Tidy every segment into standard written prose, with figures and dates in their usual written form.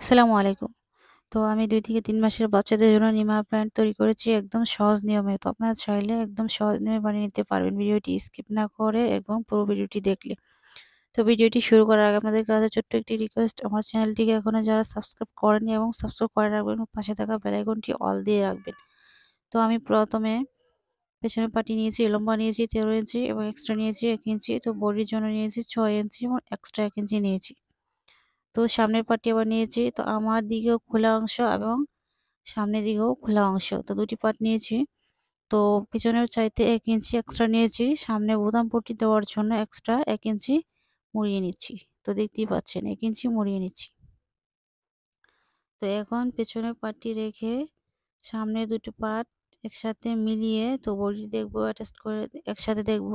আসসালামু আলাইকুম। তো আমি ২ থেকে ৩ মাসের বাচ্চাদের জন্য নিমা প্যান্ট তৈরি করেছি একদম সহজ নিয়মে। তো আপনারা চাইলে একদম সহজ নিয়মে বানিয়ে নিতে পারবেন ভিডিওটি স্কিপ না করে এবং পুরো ভিডিওটি দেখলে। তো ভিডিওটি শুরু করার আগে আপনাদের কাছে ছোট্ট একটি রিকোয়েস্ট, আমার চ্যানেলটিকে এখনো যারা সাবস্ক্রাইব করেননি এবং সাবস্ক্রাইব করে রাখবেন এবং পাশে থাকা বেল আইকনটি অল দিয়ে রাখবেন। তো আমি প্রথমে পেছনের পাটি নিয়েছি, লম্বা নিয়েছি ১৩ ইঞ্চি এবং এক্সট্রা নিয়েছি ১ ইঞ্চি। তো বডির জন্য নিয়েছি ৬ ইঞ্চি এবং এক্সট্রা ১ ইঞ্চি নিয়েছি। তো সামনের পার্টটি আবার নিয়েছি। তো আমার দিকেও খোলা অংশ এবং সামনের দিকেও খোলা অংশ। তো ২ টি পার্ট নিয়েছি। তো পিছনের চাইতে ১ ইঞ্চি এক্সট্রা নিয়েছি। সামনে বোতাম পট্টি দেওয়ার জন্য এক্সট্রা ১ ইঞ্চি মুড়িয়ে নিচ্ছি। তো দেখতেই পাচ্ছেন ১ ইঞ্চি মুড়িয়ে নিচ্ছি। তো এখন পেছনের পার্টটি রেখে সামনের দুটো পার্ট একসাথে মিলিয়ে তো বডি দেখবো, অ্যাটাচ করে একসাথে দেখব।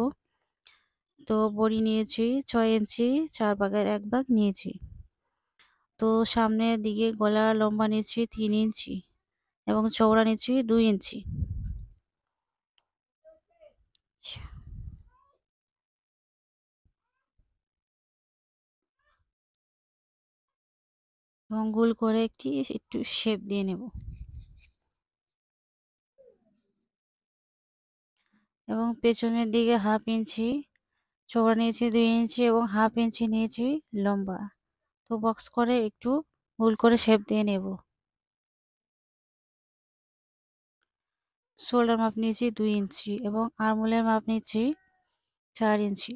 তো বডি নিয়েছি ৬ ইঞ্চি, ৪ ভাগের ১ ভাগ নিয়েছি। তো সামনের দিকে গলার লম্বা নিচ্ছি ৩ ইঞ্চি এবং চওড়া নিচ্ছি ২ ইঞ্চি এবং গোল করে একটু শেপ দিয়ে নেব এবং পেছনের দিকে 1/2 ইঞ্চি চওড়া নিয়েছি ২ ইঞ্চি এবং 1/2 ইঞ্চি নিয়েছি লম্বা। তো বক্স করে একটু গোল করে শেপ দিয়ে নেব। শোল্ডার মাপ নিয়েছি ২ ইঞ্চি এবং আর্মহোলের মাপ নিচ্ছি ৪ ইঞ্চি।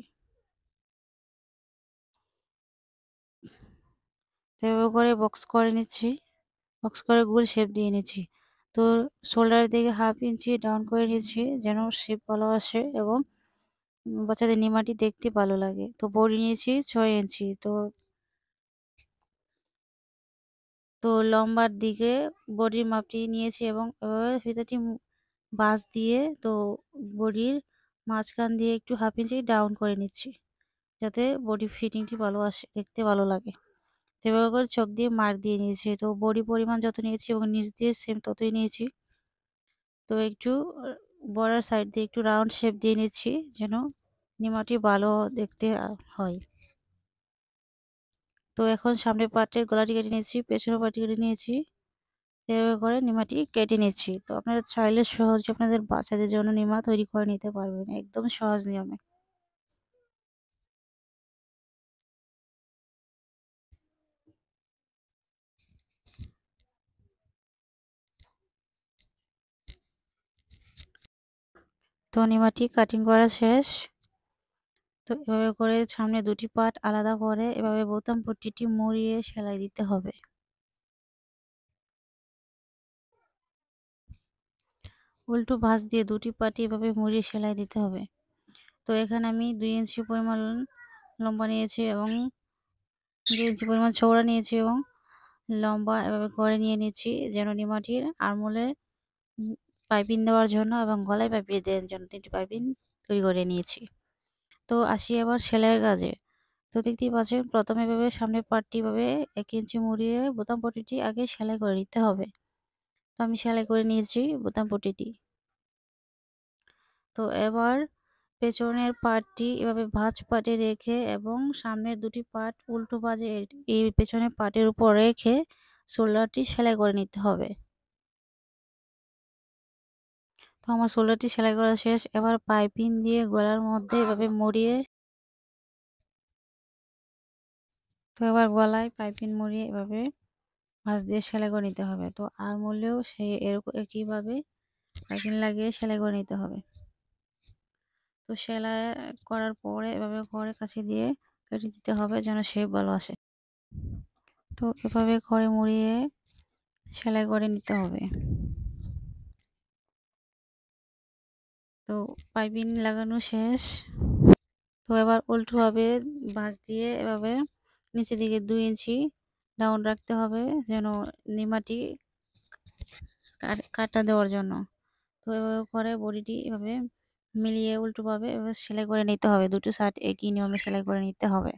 এভাবে করে বক্স করে নিচ্ছি, বক্স করে গোল শেপ দিয়ে নিচ্ছি। তো শোল্ডারের দিকে 1/2 ইঞ্চি ডাউন করে নিচ্ছি যেন শেপ ভালো আসে এবং বাচ্চাদের নিমাটি দেখতে ভালো লাগে। তো বডি নিয়েছি ৬ ইঞ্চি। তো লম্বার দিকে বডির মাপটি নিয়েছি এবং এভাবে ফিতাটি ভাঁজ দিয়ে তো বডির মাঝখান দিয়ে একটু 1/2 ইঞ্চি ডাউন করে নিচ্ছি। যাতে বডি ফিটিংটি ভালো আসে, দেখতে ভালো লাগে। তো এভাবে করে চক দিয়ে মার্ক দিয়ে নিয়েছি। তো বডি পরিমাণ যত নিয়েছি এবং নিচ দিয়ে সেম ততই নিয়েছি। তো একটু বর্ডার সাইড দিয়ে একটু রাউন্ড শেপ দিয়ে নিচ্ছি যেন নিমাটি ভালো দেখতে হয়। তো এখন সামনের পার্টের গলাটি কেটে নিয়েছি, পেছনের পার্টটি কেটে নিয়েছি। এভাবে করে নিমাটি কেটে নিচ্ছি। তো আপনারা চাইলে সহজে আপনাদের বাচ্চাদের জন্য নিমা তৈরি করে নিতে পারবেন একদম সহজ নিয়মে। তো নিমাটি কাটিং করা শেষ। তো এভাবে করে সামনে দুটি পার্ট আলাদা করে এভাবে বোতাম পট্টিটি মুড়িয়ে সেলাই দিতে হবে। উল্টো ভাঁজ দিয়ে দুটি পার্টই এভাবে মুড়িয়ে সেলাই দিতে হবে। তো এখানে আমি ২ ইঞ্চি পরিমাণ লম্বা নিয়েছি এবং ২ ইঞ্চি পরিমাণ চওড়া নিয়েছি এবং লম্বা এভাবে করে নিয়ে নিচ্ছি যেন নিমাটির আরমোলে পাইপিং দেওয়ার জন্য এবং গলায় পাইপিং দেওয়ার জন্য ৩টি পাইপিং তৈরি করে নিয়েছি। তো আসি এবার সেলাইয়ের কাজে। তো দেখতেই পাচ্ছেন প্রথমে এভাবে সামনের পার্টটি এভাবে ১ ইঞ্চি মুড়িয়ে বোতাম পট্টিটি আগে সেলাই করে নিতে হবে। তো আমি সেলাই করে নিয়েছি বোতাম পট্টিটি। তো এবার পেছনের পার্টটি এভাবে ভাঁজ পাটে রেখে এবং সামনের দুটি পার্ট উল্টো ভাঁজে এই পেছনের পার্টের উপর রেখে শোল্ডারটি সেলাই করে নিতে হবে। তো আমার শোল্ডারটি সেলাই করা শেষ। এবার পাইপিং দিয়ে গলার মধ্যে এভাবে মুড়িয়ে তো এবার গলায় পাইপিং মুড়িয়ে এভাবে ভাঁজ দিয়ে সেলাই করে নিতে হবে। তো আরমহোলেও সেই এরকম একইভাবে পাইপিং লাগিয়ে সেলাই করে নিতে হবে। তো সেলাই করার পরে এভাবে করে কাঁচি দিয়ে কেটে দিতে হবে যেন শেপ ভালো আসে। তো এভাবে করে মুড়িয়ে সেলাই করে নিতে হবে। তো পাইপিং লাগানো শেষ। তো এবার উল্টোভাবে ভাঁজ দিয়ে এভাবে নিচের দিকে ২ ইঞ্চি ডাউন রাখতে হবে যেন নিমাটি কাটা দেওয়ার জন্য। তো এভাবে করে বডিটি এভাবে মিলিয়ে উল্টোভাবে এভাবে সেলাই করে নিতে হবে। দুটো সাইড একই নিয়মে সেলাই করে নিতে হবে।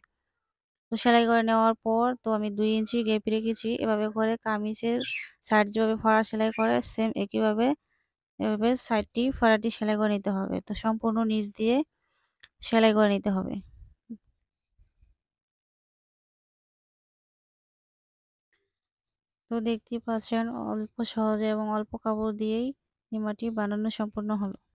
তো সেলাই করে নেওয়ার পর তো আমি ২ ইঞ্চি গ্যাপ রেখেছি। এভাবে করে কামিজের সাইড যেভাবে ফড়া সেলাই করে সেম একইভাবে এভাবে সাইডটি ফড়াটি সেলাই করে নিতে হবে। তো সম্পূর্ণ নিচ দিয়ে সেলাই করে নিতে হবে। তো দেখতেই পাচ্ছেন অল্প সহজে এবং অল্প কাপড় দিয়েই নিমাটি বানানো সম্পূর্ণ হলো।